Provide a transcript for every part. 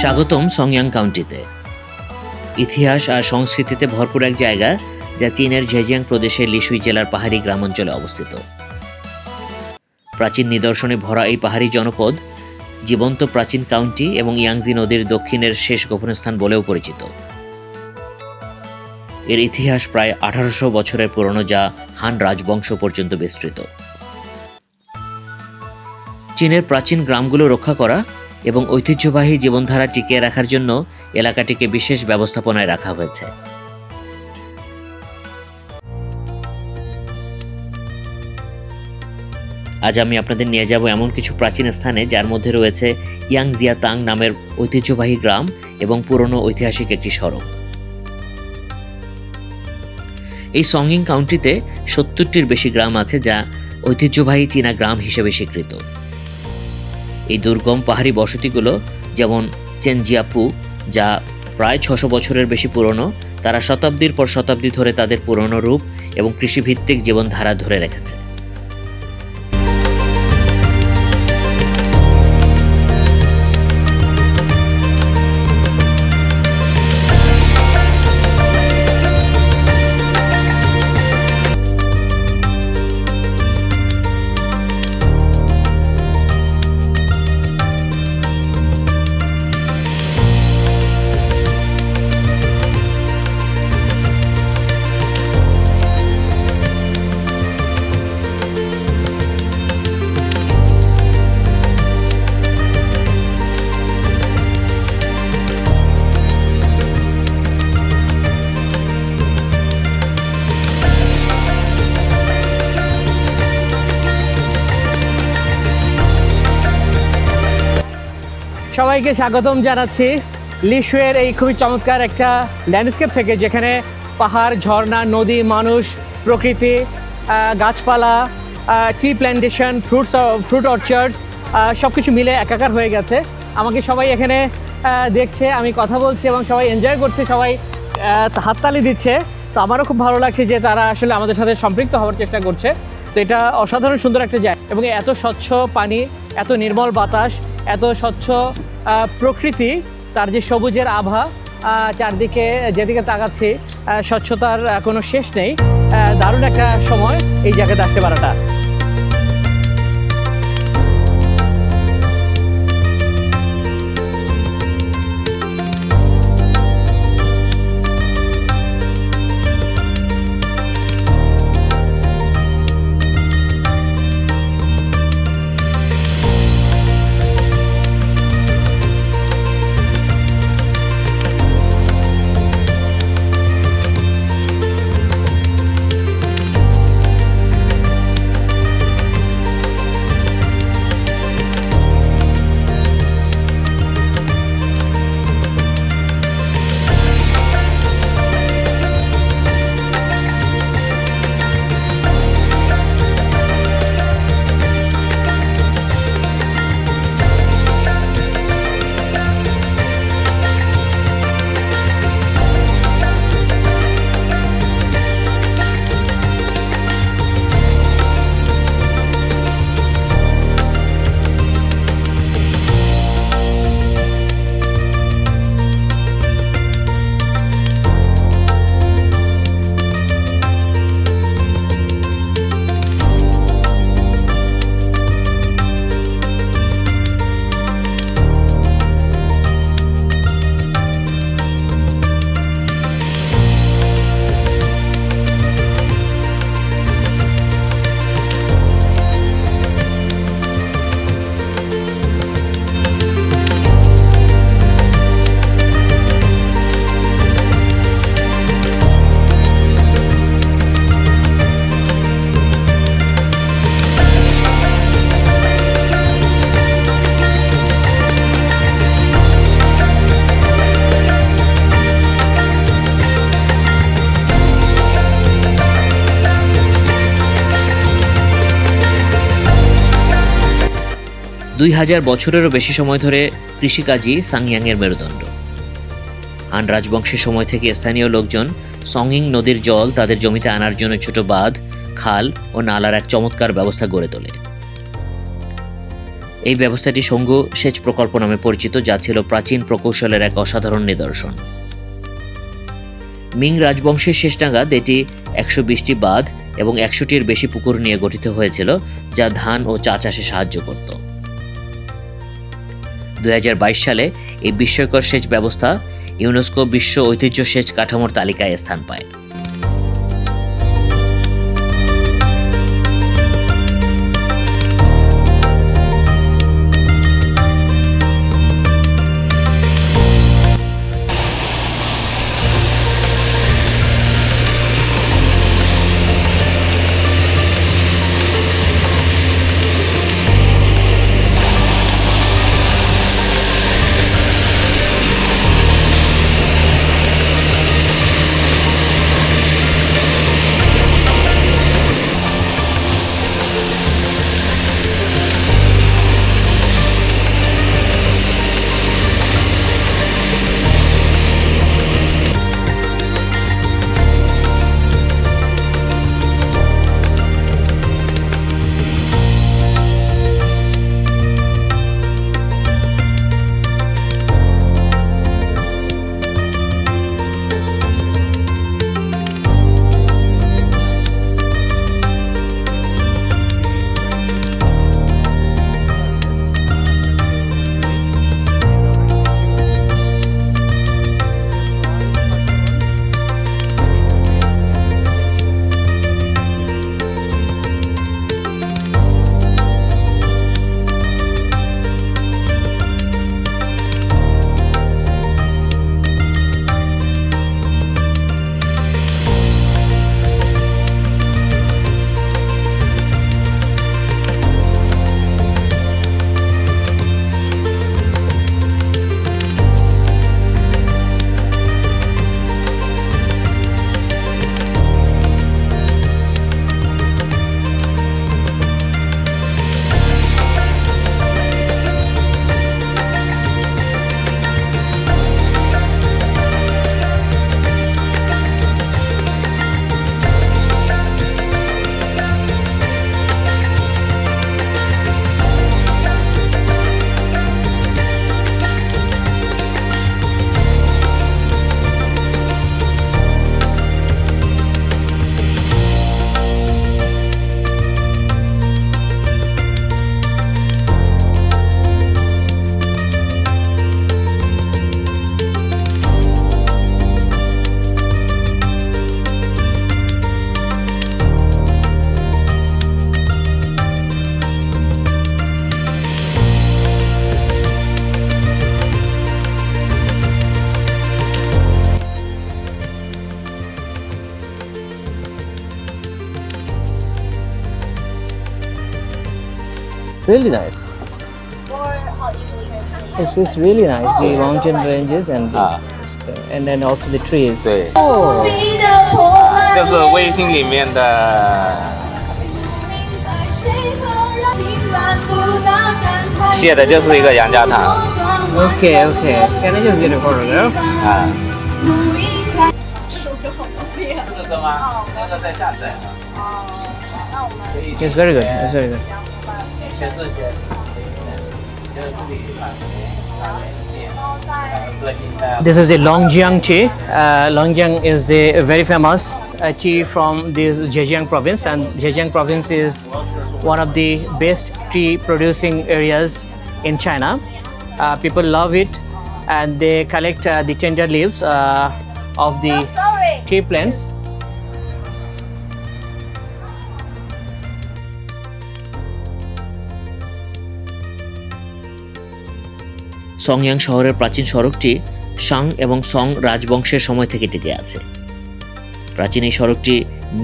স্বাগতম সংয়াং কাউন্টিতে। ইতিহাস আর সংস্কৃতিতে ভরপুর এক জায়গা, যা চীনের ঝেজিয়াং প্রদেশের লিশুই জেলার পাহাড়ি গ্রামাঞ্চলে অবস্থিত। প্রাচীন নিদর্শনে ভরা এই পাহাড়ি জনপদ জীবন্ত প্রাচীন কাউন্টি এবং ইয়াংজি নদীর দক্ষিণের শেষ গোপনস্থান বলেও পরিচিত। এর ইতিহাস প্রায় 1800 বছরের পুরনো, যা হান রাজবংশ পর্যন্ত বিস্তৃত। চীনের প্রাচীন গ্রামগুলো রক্ষা করা এবং ঐতিহ্যবাহী জীবনধারা টিকিয়ে রাখার জন্য এলাকাটিকে বিশেষ ব্যবস্থাপনায় রাখা হয়েছে। আজ আমি আপনাদের নিয়ে যাব এমন কিছু প্রাচীন স্থানে, যার মধ্যে রয়েছে ইয়াংজিয়াতাং নামের ঐতিহ্যবাহী গ্রাম এবং পুরনো ঐতিহাসিক একটি সড়ক। এই সংয়িং কাউন্টিতে 70টির বেশি গ্রাম আছে, যা ঐতিহ্যবাহী চীনা গ্রাম হিসেবে স্বীকৃত। এই দুর্গম পাহাড়ি বসতিগুলো, যেমন চেনজিয়াপু, যা প্রায় 600 বছরের বেশি পুরনো, তারা শতাব্দীর পর শতাব্দী ধরে তাদের পুরনো রূপ এবং কৃষিভিত্তিক জীবনধারা ধরে রেখেছে। সবাইকে স্বাগতম জানাচ্ছি লিশুয়ের এই খুবই চমৎকার একটা ল্যান্ডস্কেপ থেকে, যেখানে পাহাড়, ঝর্ণা, নদী, মানুষ, প্রকৃতি, গাছপালা, টি প্ল্যান্টেশন, ফ্রুট অর্চার্ড সব কিছু মিলে একাকার হয়ে গেছে। আমাকে সবাই এখানে দেখছে, আমি কথা বলছি এবং সবাই এনজয় করছে, সবাই হাততালি দিচ্ছে। তো আমারও খুব ভালো লাগছে যে তারা আসলে আমাদের সাথে সম্পৃক্ত হওয়ার চেষ্টা করছে। তো এটা অসাধারণ সুন্দর একটা জায়গা, এবং এত স্বচ্ছ পানি, এত নির্মল বাতাস, এত স্বচ্ছ প্রকৃতি, তার যে সবুজের আভা, চারদিকে যেদিকে তাকাচ্ছি স্বচ্ছতার কোনো শেষ নেই। দারুণ একটা সময় এই জায়গাতে আসতে পারাটা। দুই 2000 বছরেরও বেশি সময় ধরে কৃষিকাজই সাংয়াংয়ের মেরুদণ্ড। হান রাজবংশের সময় থেকে স্থানীয় লোকজন সংয়িং নদীর জল তাদের জমিতে আনার জন্য ছোট বাঁধ, খাল ও নালার এক চমৎকার ব্যবস্থা গড়ে তোলে। এই ব্যবস্থাটি সঙ্গু সেচ প্রকল্প নামে পরিচিত, যা ছিল প্রাচীন প্রকৌশলের এক অসাধারণ নিদর্শন। মিং রাজবংশের শেষ নাগাদ এটি 120টি বাঁধ এবং 100টির বেশি পুকুর নিয়ে গঠিত হয়েছিল, যা ধান ও চা চাষে সাহায্য করত। 2022 সালে এই বিস্ময়কর সেচ ব্যবস্থা ইউনেস্কো বিশ্ব ঐতিহ্য সেচ কাঠামোর তালিকায় স্থান পায়। Really nice. It's really nice. The mountain ranges and then also the trees. 对， Oh, 就是微信里面的写的就是一个杨家塘 okay, okay. Can I just get a photograph? 啊。这首歌好难听啊！这个歌吗？那个在下载了。哦，那我们 It's very good. It's very good. 全这些，就是自己看，个性的。 This is the Longjiang tea. Longjiang is the very famous tea from this Zhejiang province, and Zhejiang province is one of the best tea producing areas in China. People love it, and they collect the tender leaves of the tea plants. সংয়াং শহরের প্রাচীন সড়কটি শাং এবং song রাজবংশের সময় থেকে টিকে আছে। প্রাচীন এই সড়কটি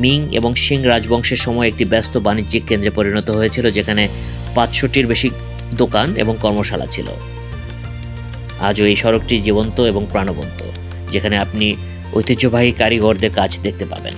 মিং এবং শিং রাজবংশের সময় একটি ব্যস্ত বাণিজ্যিক কেন্দ্রে পরিণত হয়েছিল, যেখানে 500টির বেশি দোকান এবং কর্মশালা ছিল। আজও এই সড়কটি জীবন্ত এবং প্রাণবন্ত, যেখানে আপনি ঐতিহ্যবাহী কারিগরদের কাজ দেখতে পাবেন।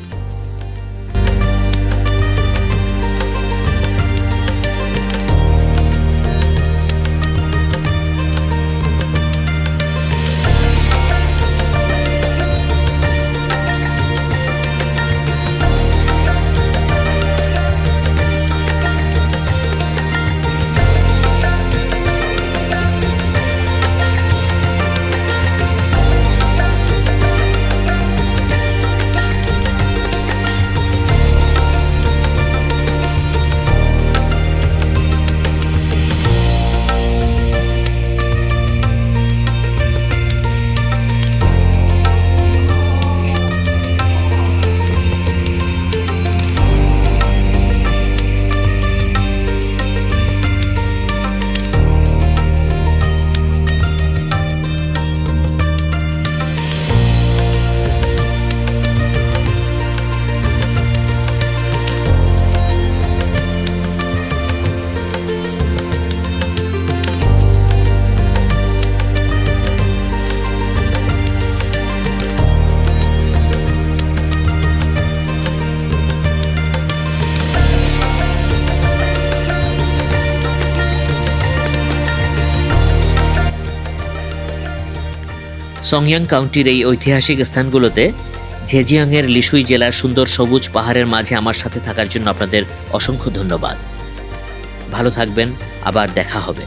সংয়াং কাউন্টির এই ঐতিহাসিক স্থানগুলোতে ঝেজিয়াংয়ের লিশুই জেলার সুন্দর সবুজ পাহাড়ের মাঝে আমার সাথে থাকার জন্য আপনাদের অসংখ্য ধন্যবাদ। ভালো থাকবেন, আবার দেখা হবে।